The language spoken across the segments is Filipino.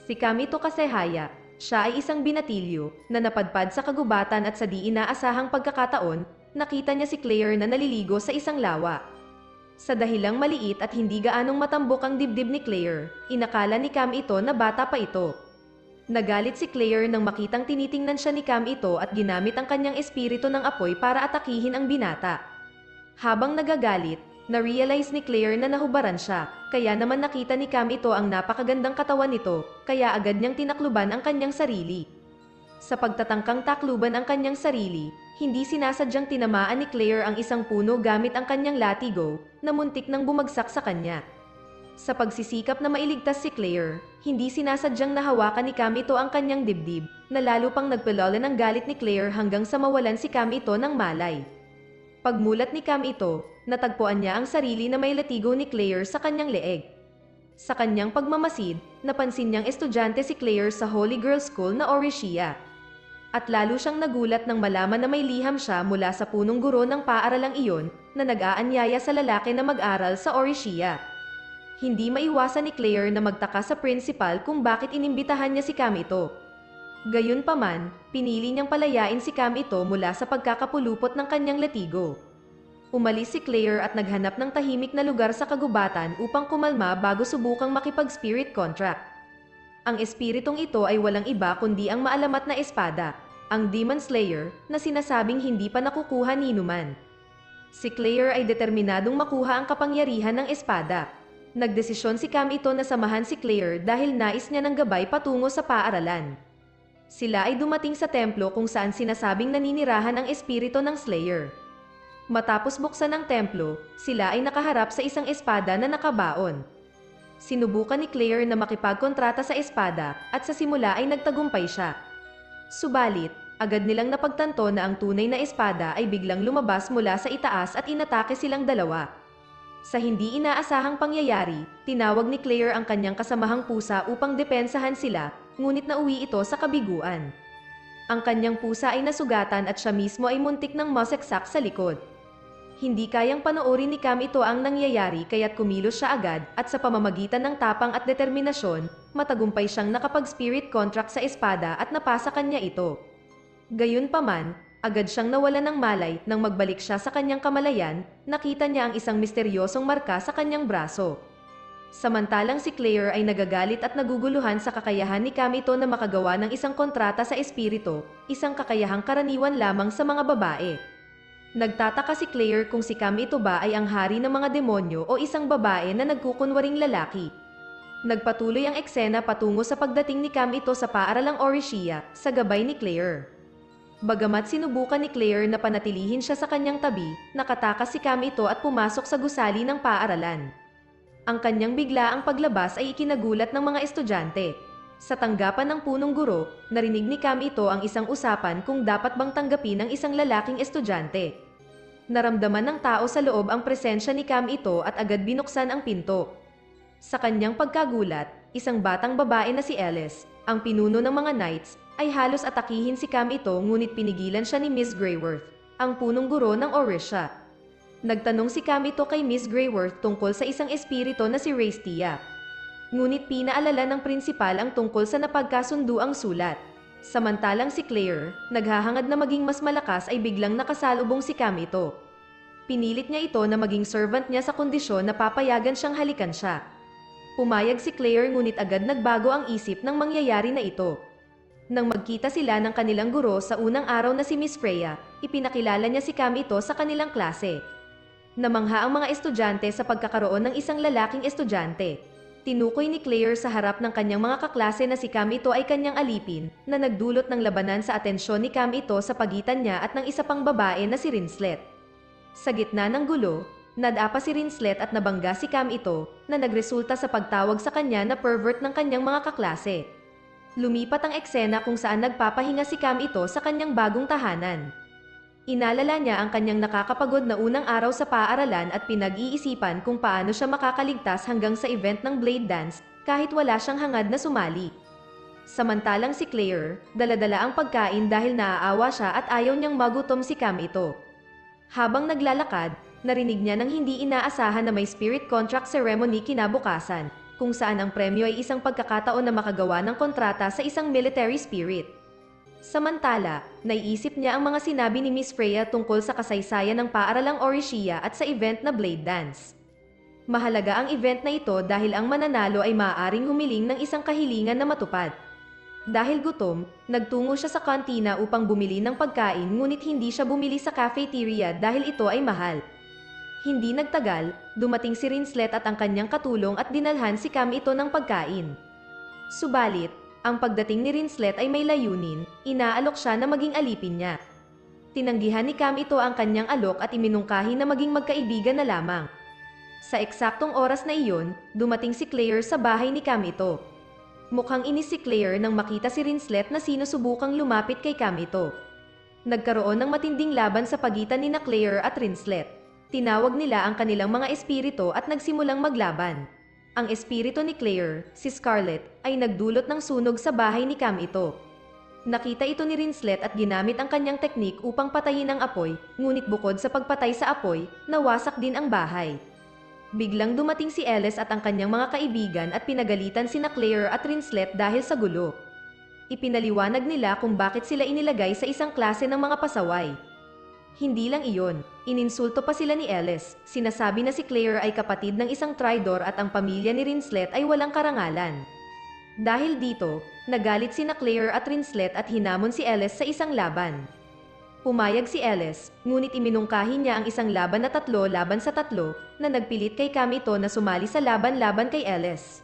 Si Kamito Kasehaya, siya ay isang binatilyo na napadpad sa kagubatan at sa di inaasahang pagkakataon, nakita niya si Claire na naliligo sa isang lawa. Sa dahilang maliit at hindi gaanong matambok ang dibdib ni Claire, inakala ni Cam ito na bata pa ito. Nagalit si Claire nang makitang tinitingnan siya ni Cam ito at ginamit ang kanyang espiritu ng apoy para atakihin ang binata. Habang nagagalit, na-realize ni Claire na nahubaran siya, kaya naman nakita ni Cam ito ang napakagandang katawan nito, kaya agad niyang tinakluban ang kanyang sarili. Sa pagtatangkang takluban ang kanyang sarili, hindi sinasadyang tinamaan ni Claire ang isang puno gamit ang kanyang latigo, na muntik nang bumagsak sa kanya. Sa pagsisikap na mailigtas si Claire, hindi sinasadyang nahawakan ni Cam ito ang kanyang dibdib, na lalo pang nagpalala ng galit ni Claire hanggang sa mawalan si Cam ito ng malay. Pagmulat ni Cam ito, natagpuan niya ang sarili na may latigo ni Claire sa kanyang leeg. Sa kanyang pagmamasid, napansin niyang estudyante si Claire sa Holy Girls School na Orishia. At lalo siyang nagulat nang malaman na may liham siya mula sa punong guro ng paaralang iyon na nag-aanyaya sa lalaki na mag-aral sa Orishia. Hindi maiwasan ni Claire na magtaka sa principal kung bakit inimbitahan niya si Cam ito. Gayunpaman, pinili niyang palayain si Cam ito mula sa pagkakapulupot ng kanyang latigo. Umalis si Claire at naghanap ng tahimik na lugar sa kagubatan upang kumalma bago subukang makipag-spirit contract. Ang espiritong ito ay walang iba kundi ang maalamat na espada, ang Demon Slayer, na sinasabing hindi pa nakukuha ni Numan. Si Claire ay determinadong makuha ang kapangyarihan ng espada. Nagdesisyon si Cam ito na samahan si Claire dahil nais niya ng gabay patungo sa paaralan. Sila ay dumating sa templo kung saan sinasabing naninirahan ang espiritu ng Slayer. Matapos buksan ang templo, sila ay nakaharap sa isang espada na nakabaon. Sinubukan ni Claire na makipagkontrata sa espada at sa simula ay nagtagumpay siya. Subalit, agad nilang napagtanto na ang tunay na espada ay biglang lumabas mula sa itaas at inatake silang dalawa. Sa hindi inaasahang pangyayari, tinawag ni Claire ang kanyang kasamahang pusa upang depensahan sila, ngunit nauwi ito sa kabiguan. Ang kanyang pusa ay nasugatan at siya mismo ay muntik ng maseksak sa likod. Hindi kayang panoorin ni Cam ito ang nangyayari kaya't kumilos siya agad at sa pamamagitan ng tapang at determinasyon, matagumpay siyang nakapag-spirit contract sa espada at napasa kanya ito. Gayunpaman, agad siyang nawalan ng malay nang magbalik siya sa kanyang kamalayan, nakita niya ang isang misteryosong marka sa kanyang braso. Samantalang si Claire ay nagagalit at naguguluhan sa kakayahan ni Cam ito na makagawa ng isang kontrata sa espiritu, isang kakayahang karaniwan lamang sa mga babae. Nagtataka si Claire kung si Cam ito ba ay ang hari ng mga demonyo o isang babae na nagkukunwaring lalaki. Nagpatuloy ang eksena patungo sa pagdating ni Cam ito sa paaralang Orishia, sa gabay ni Claire. Bagamat sinubukan ni Claire na panatilihin siya sa kanyang tabi, nakatakas si Cam ito at pumasok sa gusali ng paaralan. Ang kanyang biglaang paglabas ay ikinagulat ng mga estudyante. Sa tanggapan ng punong guro, narinig ni Cam ito ang isang usapan kung dapat bang tanggapin ang isang lalaking estudyante. Naramdaman ng tao sa loob ang presensya ni Cam ito at agad binuksan ang pinto. Sa kanyang pagkagulat, isang batang babae na si Alice, ang pinuno ng mga knights, ay halos atakihin si Cam ito ngunit pinigilan siya ni Miss Greyworth, ang punong guro ng Orishia. Nagtanong si Cam ito kay Miss Greyworth tungkol sa isang espiritu na si Raistia. Ngunit pinaalala ng prinsipal ang tungkol sa napagkasunduang sulat. Samantalang si Claire, naghahangad na maging mas malakas ay biglang nakasalubong si Cam ito. Pinilit niya ito na maging servant niya sa kondisyon na papayagan siyang halikan siya. Pumayag si Claire ngunit agad nagbago ang isip ng mangyayari na ito. Nang magkita sila ng kanilang guro sa unang araw na si Miss Freya, ipinakilala niya si Cam ito sa kanilang klase. Namangha ang mga estudyante sa pagkakaroon ng isang lalaking estudyante. Tinukoy ni Claire sa harap ng kanyang mga kaklase na si Cam ito ay kanyang alipin, na nagdulot ng labanan sa atensyon ni Cam ito sa pagitan niya at ng isa pang babae na si Rinslet. Sa gitna ng gulo, nadapa si Rinslet at nabangga si Cam ito, na nagresulta sa pagtawag sa kanya na pervert ng kanyang mga kaklase. Lumipat ang eksena kung saan nagpapahinga si Cam ito sa kanyang bagong tahanan. Inalala niya ang kanyang nakakapagod na unang araw sa paaralan at pinag-iisipan kung paano siya makakaligtas hanggang sa event ng Blade Dance kahit wala siyang hangad na sumali. Samantalang si Claire, dala-dala ang pagkain dahil naaawa siya at ayaw niyang magutom si Cam ito. Habang naglalakad, narinig niya ng hindi inaasahan na may spirit contract ceremony kinabukasan, kung saan ang premyo ay isang pagkakataon na makagawa ng kontrata sa isang military spirit. Samantala, naiisip niya ang mga sinabi ni Miss Freya tungkol sa kasaysayan ng paaralang Orishia at sa event na Blade Dance. Mahalaga ang event na ito dahil ang mananalo ay maaaring humiling ng isang kahilingan na matupad. Dahil gutom, nagtungo siya sa kantina upang bumili ng pagkain ngunit hindi siya bumili sa cafeteria dahil ito ay mahal. Hindi nagtagal, dumating si Rinslet at ang kanyang katulong at dinalhan si Cam ito ng pagkain. Subalit, ang pagdating ni Rinslet ay may layunin, inaalok siya na maging alipin niya. Tinanggihan ni Cam ito ang kanyang alok at iminungkahi na maging magkaibigan na lamang. Sa eksaktong oras na iyon, dumating si Claire sa bahay ni Cam ito. Mukhang inis si Claire nang makita si Rinslet na sinusubukang lumapit kay Cam ito. Nagkaroon ng matinding laban sa pagitan ni Claire at Rinslet. Tinawag nila ang kanilang mga espiritu at nagsimulang maglaban. Ang espiritu ni Claire, si Scarlet, ay nagdulot ng sunog sa bahay ni Cam ito. Nakita ito ni Rinslet at ginamit ang kanyang teknik upang patayin ang apoy, ngunit bukod sa pagpatay sa apoy, nawasak din ang bahay. Biglang dumating si Ellis at ang kanyang mga kaibigan at pinagalitan sina Claire at Rinslet dahil sa gulo. Ipinaliwanag nila kung bakit sila inilagay sa isang klase ng mga pasaway. Hindi lang iyon, ininsulto pa sila ni Ellis, sinasabi na si Claire ay kapatid ng isang traidor at ang pamilya ni Rinslet ay walang karangalan. Dahil dito, nagalit sina Claire at Rinslet at hinamon si Ellis sa isang laban. Pumayag si Ellis, ngunit iminungkahi niya ang isang laban na 3 laban sa 3 na nagpilit kay Cam ito na sumali sa laban-laban kay Ellis.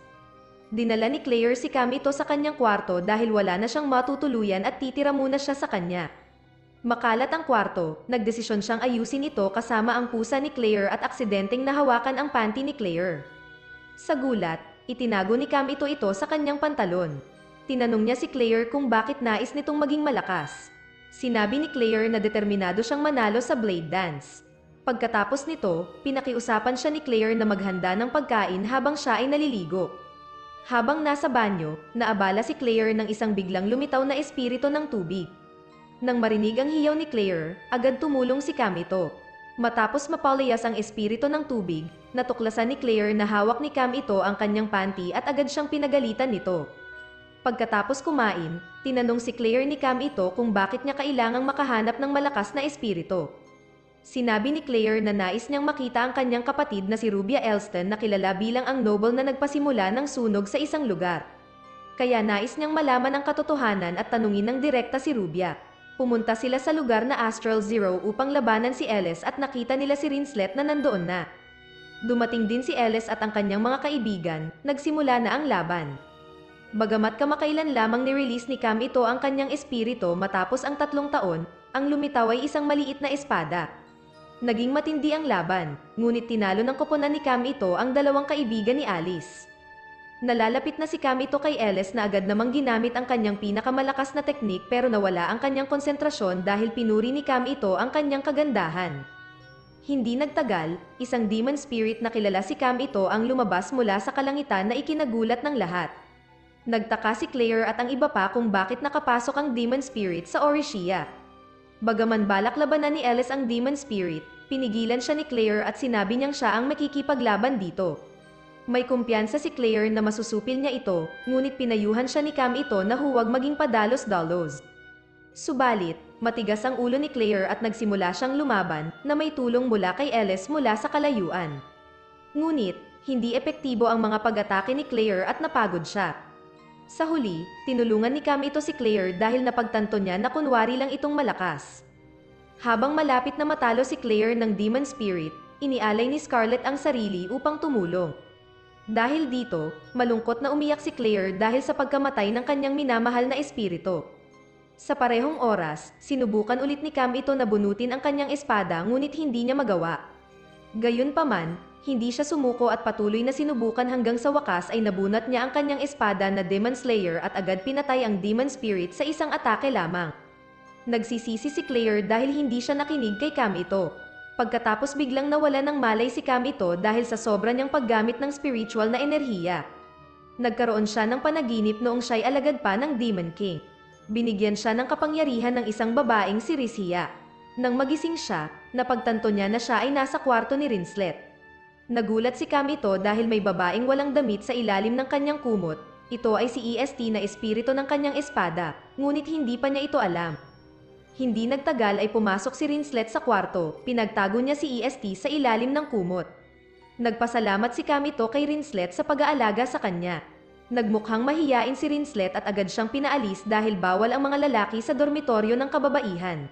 Dinala ni Claire si Cam ito sa kanyang kwarto dahil wala na siyang matutuluyan at titira muna siya sa kanya. Makalat ang kwarto, nagdesisyon siyang ayusin ito kasama ang pusa ni Claire at aksidenteng nahawakan ang panty ni Claire. Sa gulat, itinago ni Cam ito sa kanyang pantalon. Tinanong niya si Claire kung bakit nais nitong maging malakas. Sinabi ni Claire na determinado siyang manalo sa Blade Dance. Pagkatapos nito, pinakiusapan siya ni Claire na maghanda ng pagkain habang siya ay naliligo. Habang nasa banyo, naabala si Claire ng isang biglang lumitaw na espiritu ng tubig. Nang marinig ang hiyaw ni Claire, agad tumulong si Cam ito. Matapos mapalayas ang espiritu ng tubig, natuklasan ni Claire na hawak ni Cam ito ang kanyang panty at agad siyang pinagalitan nito. Pagkatapos kumain, tinanong si Claire ni Cam ito kung bakit niya kailangang makahanap ng malakas na espiritu. Sinabi ni Claire na nais niyang makita ang kanyang kapatid na si Rubia Elston na kilala bilang ang noble na nagpasimula ng sunog sa isang lugar. Kaya nais niyang malaman ang katotohanan at tanungin ng direkta si Rubia. Pumunta sila sa lugar na Astral Zero upang labanan si Ellis at nakita nila si Rinslet na nandoon na. Dumating din si Ellis at ang kanyang mga kaibigan, nagsimula na ang laban. Bagamat kamakailan lamang ni-release ni Cam ito ang kanyang espiritu matapos ang 3 taon, ang lumitaw ay isang maliit na espada. Naging matindi ang laban, ngunit tinalo ng koponan ni Cam ito ang 2 kaibigan ni Alice. Nalalapit na si Cam ito kay Ellis na agad namang ginamit ang kanyang pinakamalakas na teknik pero nawala ang kanyang konsentrasyon dahil pinuri ni Cam ito ang kanyang kagandahan. Hindi nagtagal, isang demon spirit na kilala si Cam ito ang lumabas mula sa kalangitan na ikinagulat ng lahat. Nagtaka si Claire at ang iba pa kung bakit nakapasok ang demon spirit sa Orishia. Bagaman balak labanan ni Ellis ang demon spirit, pinigilan siya ni Claire at sinabi niyang siya ang makikipaglaban dito. May kumpiyansa si Claire na masusupil niya ito, ngunit pinayuhan siya ni Cam ito na huwag maging padalos-dalos. Subalit, matigas ang ulo ni Claire at nagsimula siyang lumaban na may tulong mula kay Ellis mula sa kalayuan. Ngunit, hindi epektibo ang mga pag-atake ni Claire at napagod siya. Sa huli, tinulungan ni Cam ito si Claire dahil napagtanto niya na kunwari lang itong malakas. Habang malapit na matalo si Claire ng Demon Spirit, inialay ni Scarlet ang sarili upang tumulong. Dahil dito, malungkot na umiyak si Claire dahil sa pagkamatay ng kanyang minamahal na espiritu. Sa parehong oras, sinubukan ulit ni Cam ito na bunutin ang kanyang espada ngunit hindi niya magawa. Gayunpaman, hindi siya sumuko at patuloy na sinubukan hanggang sa wakas ay nabunot niya ang kanyang espada na Demon Slayer at agad pinatay ang Demon Spirit sa isang atake lamang. Nagsisisi si Claire dahil hindi siya nakinig kay Cam ito. Pagkatapos biglang nawala ng malay si Cam ito dahil sa sobra niyang paggamit ng spiritual na enerhiya. Nagkaroon siya ng panaginip noong siya'y alagad pa ng Demon King. Binigyan siya ng kapangyarihan ng isang babaeng si Risia. Nang magising siya, napagtanto niya na siya ay nasa kwarto ni Rinslet. Nagulat si Kamito dahil may babaeng walang damit sa ilalim ng kanyang kumot. Ito ay si EST na espiritu ng kanyang espada, ngunit hindi pa niya ito alam. Hindi nagtagal ay pumasok si Rinslet sa kwarto, pinagtago niya si EST sa ilalim ng kumot. Nagpasalamat si Kamito kay Rinslet sa pag-aalaga sa kanya. Nagmukhang mahiyain si Rinslet at agad siyang pinaalis dahil bawal ang mga lalaki sa dormitoryo ng kababaihan.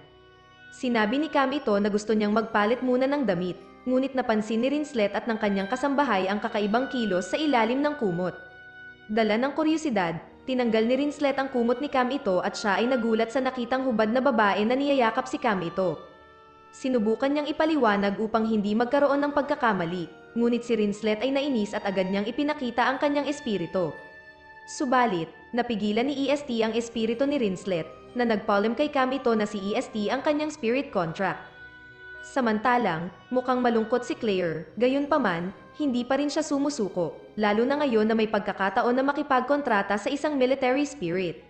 Sinabi ni Kamito na gusto niyang magpalit muna ng damit, ngunit napansin ni Rinslet at ng kanyang kasambahay ang kakaibang kilos sa ilalim ng kumot. Dala ng kuryosidad, tinanggal ni Rinslet ang kumot ni Kamito at siya ay nagulat sa nakitang hubad na babae na niyayakap si Kamito. Sinubukan niyang ipaliwanag upang hindi magkaroon ng pagkakamali, ngunit si Rinslet ay nainis at agad niyang ipinakita ang kanyang espiritu. Subalit, napigilan ni EST ang espiritu ni Rinslet, na nagpaalam kay Kamito na si EST ang kanyang spirit contract. Samantalang, mukhang malungkot si Claire, gayunpaman, hindi pa rin siya sumusuko, lalo na ngayon na may pagkakataon na makipagkontrata sa isang military spirit.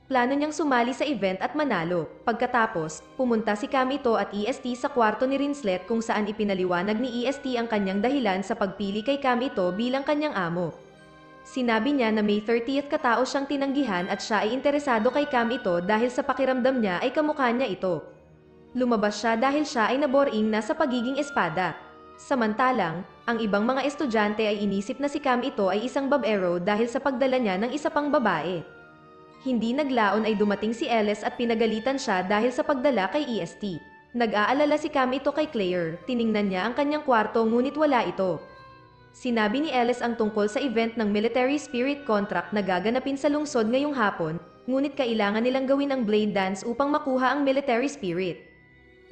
Plano niyang sumali sa event at manalo. Pagkatapos, pumunta si Kamito at EST sa kwarto ni Rinslet kung saan ipinaliwanag ni EST ang kanyang dahilan sa pagpili kay Kamito bilang kanyang amo. Sinabi niya na may 30th katao siyang tinanggihan at siya ay interesado kay Kamito dahil sa pakiramdam niya ay kamukha niya ito. Lumabas siya dahil siya ay naboring na sa pagiging espada. Samantalang, ang ibang mga estudyante ay inisip na si Kamito ay isang babero dahil sa pagdala niya ng isa pang babae. Hindi naglaon ay dumating si Ellis at pinagalitan siya dahil sa pagdala kay EST. Nag-aalala si Kamito kay Claire, tiningnan niya ang kanyang kwarto ngunit wala ito. Sinabi ni Ellis ang tungkol sa event ng military spirit contract na gaganapin sa lungsod ngayong hapon, ngunit kailangan nilang gawin ang blade dance upang makuha ang military spirit.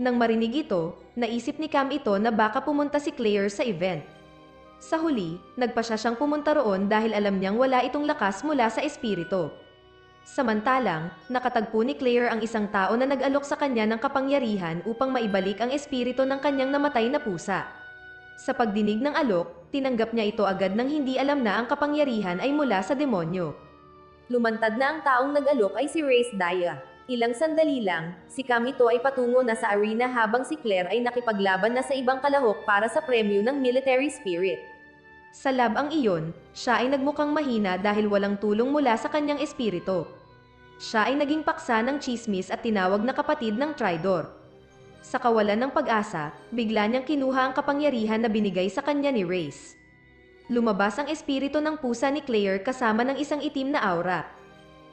Nang marinig ito, naisip ni Kamito na baka pumunta si Claire sa event. Sa huli, nagpasya siyang pumunta roon dahil alam niyang wala itong lakas mula sa espiritu. Samantalang, nakatagpo ni Claire ang isang tao na nag-alok sa kanya ng kapangyarihan upang maibalik ang espiritu ng kanyang namatay na pusa. Sa pagdinig ng alok, tinanggap niya ito agad nang hindi alam na ang kapangyarihan ay mula sa demonyo. Lumantad na ang taong nag-alok ay si Race Daya. Ilang sandali lang, si Kamito ay patungo na sa arena habang si Claire ay nakipaglaban na sa ibang kalahok para sa premyo ng military spirit. Sa labang iyon, siya ay nagmukhang mahina dahil walang tulong mula sa kanyang espiritu. Siya ay naging paksa ng chismis at tinawag na kapatid ng Tridor. Sa kawalan ng pag-asa, bigla niyang kinuha ang kapangyarihan na binigay sa kanya ni Race. Lumabas ang espiritu ng pusa ni Claire kasama ng isang itim na aura.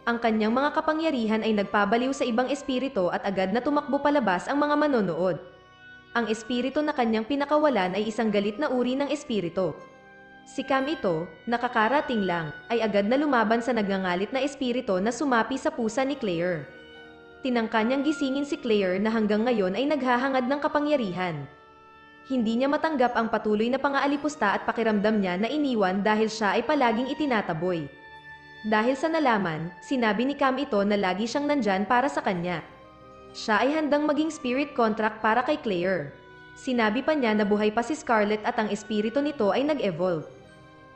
Ang kanyang mga kapangyarihan ay nagpabaliw sa ibang espiritu at agad na tumakbo palabas ang mga manonood. Ang espiritu na kanyang pinakawalan ay isang galit na uri ng espiritu. Si Kamito, nakakarating lang, ay agad na lumaban sa nagngangalit na espiritu na sumapi sa pusa ni Claire. Tinangka niyang gisingin si Claire na hanggang ngayon ay naghahangad ng kapangyarihan. Hindi niya matanggap ang patuloy na pangaalipusta at pakiramdam niya na iniwan dahil siya ay palaging itinataboy. Dahil sa nalaman, sinabi ni Kamito na lagi siyang nandyan para sa kanya. Siya ay handang maging spirit contract para kay Claire. Sinabi pa niya na buhay pa si Scarlet at ang espiritu nito ay nag-evolve.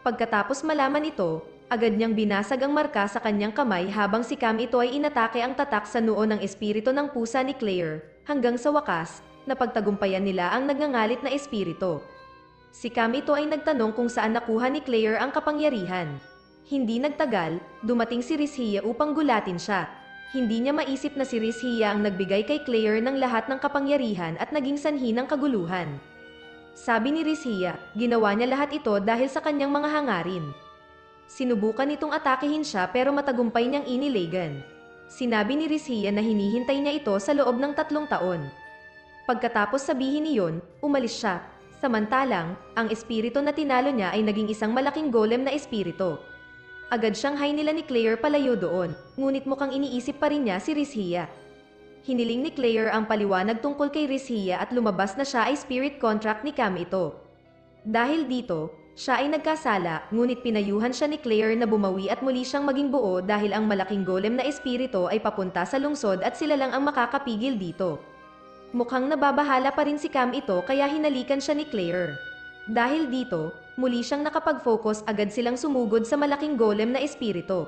Pagkatapos malaman ito, agad niyang binasag ang marka sa kanyang kamay habang si Kamito ay inatake ang tatak sa noo ng espiritu ng pusa ni Claire, hanggang sa wakas, napagtagumpayan nila ang nagngangalit na espiritu. Si Kamito ay nagtanong kung saan nakuha ni Claire ang kapangyarihan. Hindi nagtagal, dumating si Rizhia upang gulatin siya. Hindi niya maisip na si Rizhia ang nagbigay kay Claire ng lahat ng kapangyarihan at naging sanhi ng kaguluhan. Sabi ni Rizhia, ginawa niya lahat ito dahil sa kanyang mga hangarin. Sinubukan nitong atakehin siya pero matagumpay niyang inilagan. Sinabi ni Rizhia na hinihintay niya ito sa loob ng 3 taon. Pagkatapos sabihin niyon, umalis siya. Samantalang, ang espiritu na tinalo niya ay naging isang malaking golem na espiritu. Agad siyang nila ni Claire palayo doon, ngunit mukhang iniisip pa rin niya si Rizhia. Hiniling ni Claire ang paliwanag tungkol kay Rizhia at lumabas na siya ay spirit contract ni Kamito. Dahil dito, siya ay nagkasala, ngunit pinayuhan siya ni Claire na bumawi at muli siyang maging buo dahil ang malaking golem na espiritu ay papunta sa lungsod at sila lang ang makakapigil dito. Mukhang nababahala pa rin si Kamito kaya hinalikan siya ni Claire. Dahil dito, muli siyang nakapag-focus, agad silang sumugod sa malaking golem na espiritu.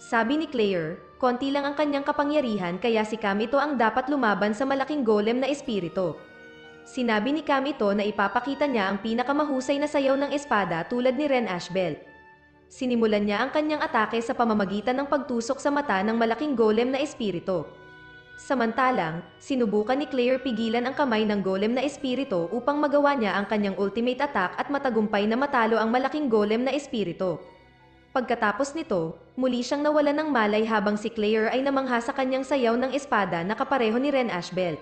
Sabi ni Claire, konti lang ang kanyang kapangyarihan kaya si Kamito ang dapat lumaban sa malaking golem na espiritu. Sinabi ni Cam ito na ipapakita niya ang pinakamahusay na sayaw ng espada tulad ni Ren Ashbel. Sinimulan niya ang kanyang atake sa pamamagitan ng pagtusok sa mata ng malaking golem na espiritu. Samantalang, sinubukan ni Claire pigilan ang kamay ng golem na espiritu upang magawa niya ang kanyang ultimate attack at matagumpay na matalo ang malaking golem na espiritu. Pagkatapos nito, muli siyang nawalan ng malay habang si Claire ay namangha sa kanyang sayaw ng espada na kapareho ni Ren Ashbel.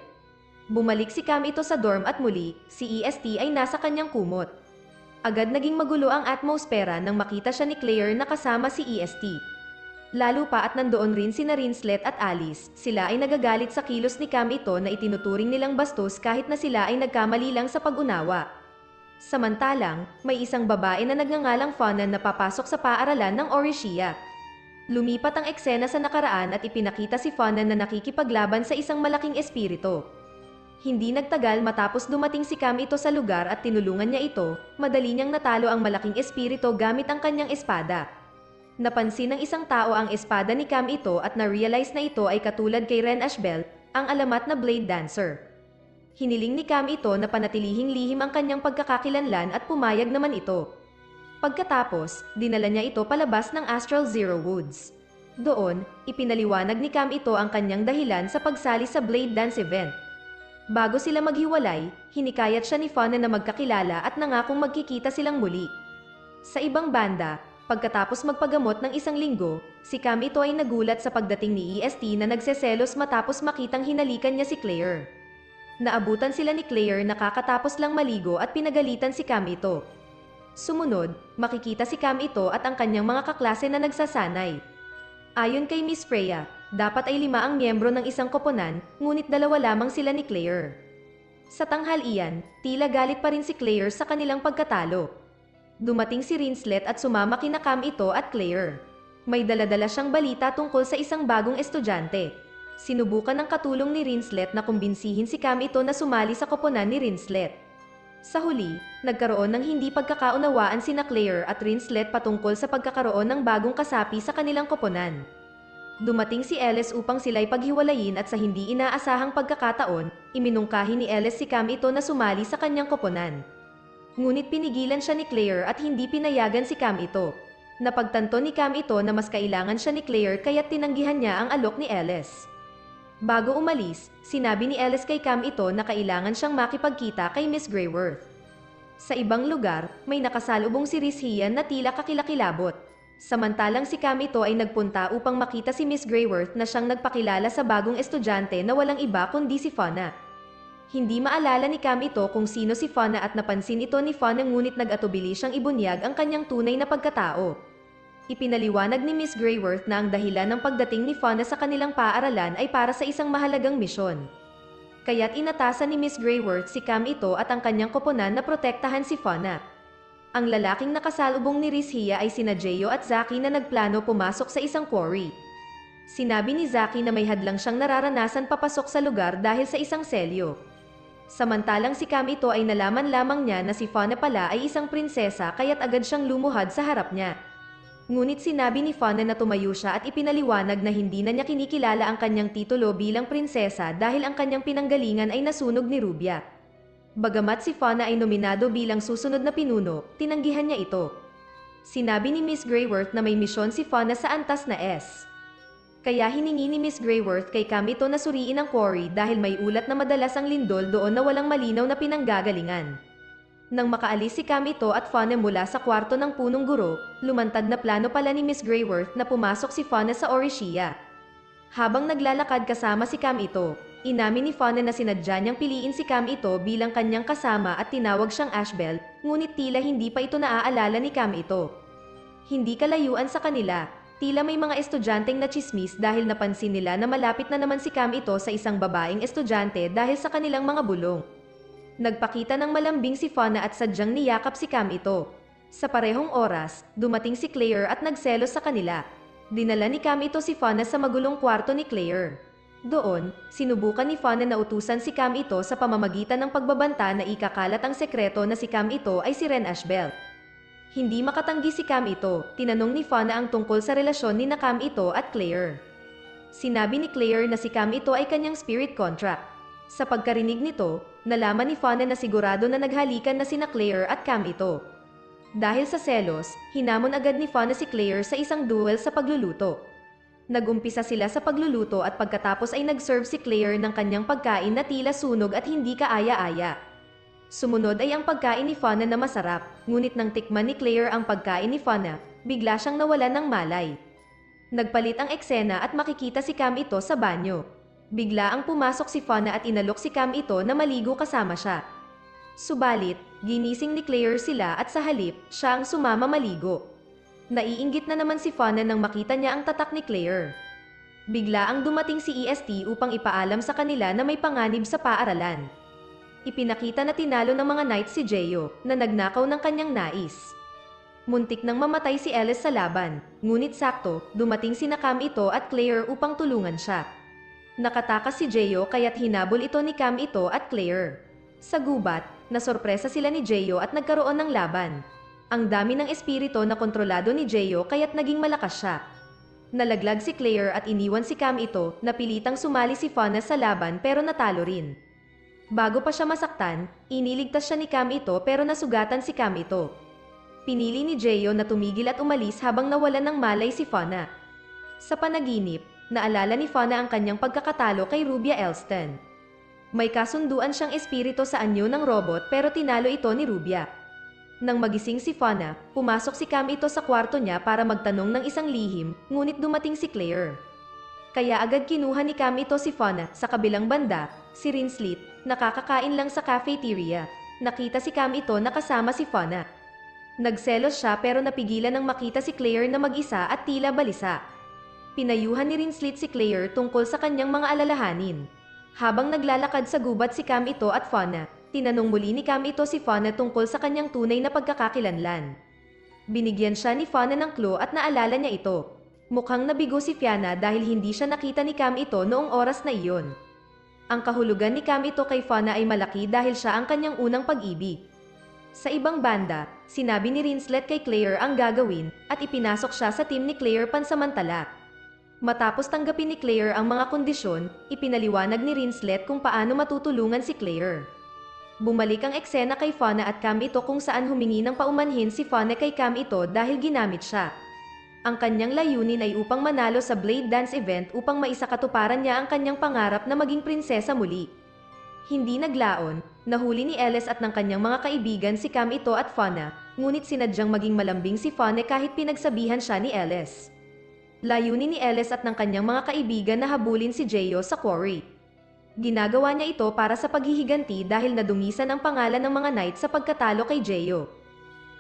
Bumalik si Cam ito sa dorm at muli, si EST ay nasa kanyang kumot. Agad naging magulo ang atmosfera nang makita siya ni Claire na kasama si EST. Lalo pa at nandoon rin sina Rinslet at Alice, sila ay nagagalit sa kilos ni Cam ito na itinuturing nilang bastos kahit na sila ay nagkamali lang sa pag-unawa. Samantalang, may isang babae na nagngangalang Fauna na papasok sa paaralan ng Orishia. Lumipat ang eksena sa nakaraan at ipinakita si Fauna na nakikipaglaban sa isang malaking espiritu. Hindi nagtagal matapos dumating si Cam ito sa lugar at tinulungan niya ito, madali niyang natalo ang malaking espiritu gamit ang kanyang espada. Napansin ng isang tao ang espada ni Cam ito at na-realize na ito ay katulad kay Ren Ashbel, ang alamat na Blade Dancer. Hiniling ni Cam ito na panatilihing lihim ang kanyang pagkakakilanlan at pumayag naman ito. Pagkatapos, dinala niya ito palabas ng Astral Zero Woods. Doon, ipinaliwanag ni Cam ito ang kanyang dahilan sa pagsali sa Blade Dance event. Bago sila maghiwalay, hinikayat siya ni Fauna na magkakilala at nangakong magkikita silang muli. Sa ibang banda, pagkatapos magpagamot ng isang linggo, si Cam ito ay nagulat sa pagdating ni EST na nagseselos matapos makitang hinalikan niya si Claire. Naabutan sila ni Claire na kakatapos lang maligo at pinagalitan si Cam ito. Sumunod, makikita si Cam ito at ang kanyang mga kaklase na nagsasanay. Ayon kay Miss Freya, dapat ay 5 ang miyembro ng isang koponan, ngunit 2 lamang sila ni Claire. Sa tanghalian, tila galit pa rin si Claire sa kanilang pagkatalo. Dumating si Rinslet at sumama kina Cam ito at Claire. May daladala siyang balita tungkol sa isang bagong estudyante. Sinubukan ng katulong ni Rinslet na kumbinsihin si Cam ito na sumali sa koponan ni Rinslet. Sa huli, nagkaroon ng hindi pagkakaunawaan sina Claire at Rinslet patungkol sa pagkakaroon ng bagong kasapi sa kanilang koponan. Dumating si Ellis upang sila'y paghiwalayin at sa hindi inaasahang pagkakataon, iminungkahi ni Ellis si Cam ito na sumali sa kanyang koponan. Ngunit pinigilan siya ni Claire at hindi pinayagan si Cam ito. Napagtanto ni Cam ito na mas kailangan siya ni Claire kaya't tinanggihan niya ang alok ni Ellis. Bago umalis, sinabi ni Ellis kay Cam ito na kailangan siyang makipagkita kay Miss Greyworth. Sa ibang lugar, may nakasalubong si Rishian na tila kakilakilabot. Samantalang si Cam ito ay nagpunta upang makita si Miss Greyworth na siyang nagpakilala sa bagong estudyante na walang iba kundi si Fauna. Hindi maalala ni Cam ito kung sino si Fauna at napansin ito ni Fauna ngunit nag-atubili siyang ibunyag ang kanyang tunay na pagkatao. Ipinaliwanag ni Miss Greyworth na ang dahilan ng pagdating ni Fauna sa kanilang paaralan ay para sa isang mahalagang misyon. Kaya't inatasan ni Miss Greyworth si Cam ito at ang kanyang koponan na protektahan si Fauna. Ang lalaking nakasalubong ni Rishia ay sina Jeyo at Zaki na nagplano pumasok sa isang quarry. Sinabi ni Zaki na may hadlang siyang nararanasan papasok sa lugar dahil sa isang selyo. Samantalang si Cam ito ay nalaman lamang niya na si Fauna pala ay isang prinsesa kaya't agad siyang lumuhad sa harap niya. Ngunit sinabi ni Fauna na tumayo siya at ipinaliwanag na hindi na niya kinikilala ang kanyang titulo bilang prinsesa dahil ang kanyang pinanggalingan ay nasunog ni Rubia. Bagamat si Fauna ay nominado bilang susunod na pinuno, tinanggihan niya ito. Sinabi ni Miss Greyworth na may misyon si Fauna sa antas na S. Kaya hiningi ni Miss Greyworth kay Cam ito na suriin ang quarry dahil may ulat na madalas ang lindol doon na walang malinaw na pinanggagalingan. Nang makaalis si Cam ito at Fauna mula sa kwarto ng punong guro, lumantad na plano pala ni Miss Greyworth na pumasok si Fauna sa Orishia. Habang naglalakad kasama si Cam ito, inamin ni Fauna na sinadya niyang piliin si Cam ito bilang kanyang kasama at tinawag siyang Ashbel, ngunit tila hindi pa ito naaalala ni Cam ito. Hindi kalayuan sa kanila, tila may mga estudyanteng nachismis dahil napansin nila na malapit na naman si Cam ito sa isang babaeng estudyante dahil sa kanilang mga bulong. Nagpakita ng malambing si Fauna at sadyang niyakap si Cam ito. Sa parehong oras, dumating si Claire at nagselos sa kanila. Dinala ni Cam ito si Fauna sa magulong kwarto ni Claire. Doon, sinubukan ni Fauna na utusan si Cam ito sa pamamagitan ng pagbabanta na ikakalat ang sekreto na si Cam ito ay si Ren Ashbel. Hindi makatanggi si Cam ito, tinanong ni Fauna ang tungkol sa relasyon ni na Cam ito at Claire. Sinabi ni Claire na si Cam ito ay kanyang spirit contract. Sa pagkarinig nito, nalaman ni Fauna na sigurado na naghalikan na sina Claire at Cam ito. Dahil sa selos, hinamon agad ni Fauna si Claire sa isang duel sa pagluluto. Nagumpisa sila sa pagluluto at pagkatapos ay nag-serve si Claire ng kanyang pagkain na tila sunog at hindi kaaya-aya. Sumunod ay ang pagkain ni Fauna na masarap, ngunit nang tikman ni Claire ang pagkain ni Fauna, bigla siyang nawalan ng malay. Nagpalit ang eksena at makikita si Cam ito sa banyo. Bigla ang pumasok si Fauna at inalok si Cam ito na maligo kasama siya. Subalit, ginising ni Claire sila at sa halip, siya ang sumama maligo. Naiinggit na naman si Fauna nang makita niya ang tatak ni Claire. Bigla ang dumating si EST upang ipaalam sa kanila na may panganib sa paaralan. Ipinakita na tinalo ng mga knights si Jeyo na nagnakaw ng kanyang nais. Muntik nang mamatay si Ellis sa laban, ngunit sakto, dumating sina Cam ito at Claire upang tulungan siya. Nakatakas si Jeyo kaya't hinabol ito ni Cam ito at Claire. Sa gubat, nasorpresa sila ni Jeyo at nagkaroon ng laban. Ang dami ng espirito na kontrolado ni Jeyo kaya't naging malakas siya. Nalaglag si Claire at iniwan si Cam ito, napilitang sumali si Fauna sa laban pero natalo rin. Bago pa siya masaktan, iniligtas siya ni Cam ito pero nasugatan si Cam ito. Pinili ni Jeyo na tumigil at umalis habang nawalan ng malay si Fauna. Sa panaginip, naalala ni Fauna ang kanyang pagkakatalo kay Rubia Elston. May kasunduan siyang espirito sa anyo ng robot pero tinalo ito ni Rubia. Nang magising si Fauna, pumasok si Cam ito sa kwarto niya para magtanong ng isang lihim, ngunit dumating si Claire. Kaya agad kinuha ni Cam ito si Fauna. Sa kabilang banda, si Rinslet, nakakakain lang sa cafeteria. Nakita si Cam ito na kasama si Fauna. Nagselos siya pero napigilan nang makita si Claire na mag-isa at tila balisa. Pinayuhan ni Rinslet si Claire tungkol sa kanyang mga alalahanin. Habang naglalakad sa gubat si Cam ito at Fauna, tinanong muli ni Cam ito si Fauna tungkol sa kanyang tunay na pagkakakilanlan. Binigyan siya ni Fauna ng clue at naalala niya ito. Mukhang nabigo si Fiona dahil hindi siya nakita ni Cam ito noong oras na iyon. Ang kahulugan ni Cam ito kay Fauna ay malaki dahil siya ang kanyang unang pag-ibig. Sa ibang banda, sinabi ni Rinslet kay Claire ang gagawin at ipinasok siya sa team ni Claire pansamantala. Matapos tanggapin ni Claire ang mga kondisyon, ipinaliwanag ni Rinslet kung paano matutulungan si Claire. Bumalik ang eksena kay Fauna at Cam ito kung saan humingi ng paumanhin si Fauna kay Cam ito dahil ginamit siya. Ang kanyang layunin ay upang manalo sa Blade Dance event upang maisakatuparan niya ang kanyang pangarap na maging prinsesa muli. Hindi naglaon, nahuli ni Ellis at ng kanyang mga kaibigan si Cam ito at Fauna, ngunit sinadyang maging malambing si Fauna kahit pinagsabihan siya ni Ellis. Layunin ni Ellis at ng kanyang mga kaibigan na habulin si Jeyo sa quarry. Ginagawa niya ito para sa paghihiganti dahil nadungisan ang pangalan ng mga knight sa pagkatalo kay Jeyo.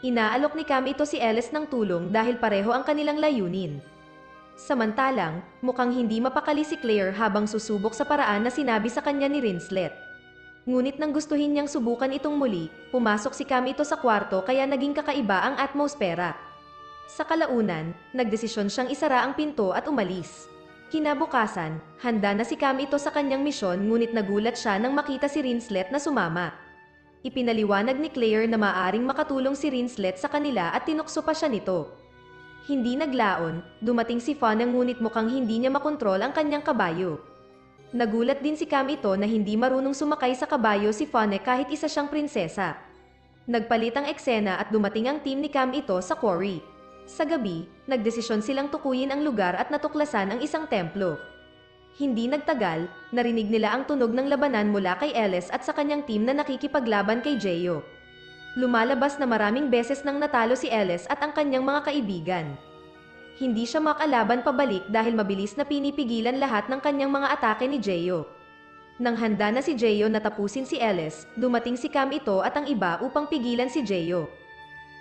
Inaalok ni Cam ito si Ellis ng tulong dahil pareho ang kanilang layunin. Samantalang, mukhang hindi mapakali si Claire habang susubok sa paraan na sinabi sa kanya ni Rinslet. Ngunit nang gustuhin niyang subukan itong muli, pumasok si Cam ito sa kwarto kaya naging kakaiba ang atmosfera. Sa kalaunan, nagdesisyon siyang isara ang pinto at umalis. Kinabukasan, handa na si Cam ito sa kanyang misyon ngunit nagulat siya nang makita si Rinslet na sumama. Ipinaliwanag ni Claire na maaaring makatulong si Rinslet sa kanila at tinukso pa siya nito. Hindi naglaon, dumating si Fauna ngunit mukhang hindi niya makontrol ang kanyang kabayo. Nagulat din si Cam ito na hindi marunong sumakay sa kabayo si Fauna kahit isa siyang prinsesa. Nagpalit ang eksena at dumating ang team ni Cam ito sa quarry. Sa gabi, nagdesisyon silang tukuyin ang lugar at natuklasan ang isang templo. Hindi nagtagal, narinig nila ang tunog ng labanan mula kay Ellis at sa kanyang team na nakikipaglaban kay Jeyo. Lumalabas na maraming beses nang natalo si Ellis at ang kanyang mga kaibigan. Hindi siya makalaban pabalik dahil mabilis na pinipigilan lahat ng kanyang mga atake ni Jeyo. Nang handa na si Jeyo na tapusin si Ellis, dumating si Cam ito at ang iba upang pigilan si Jeyo.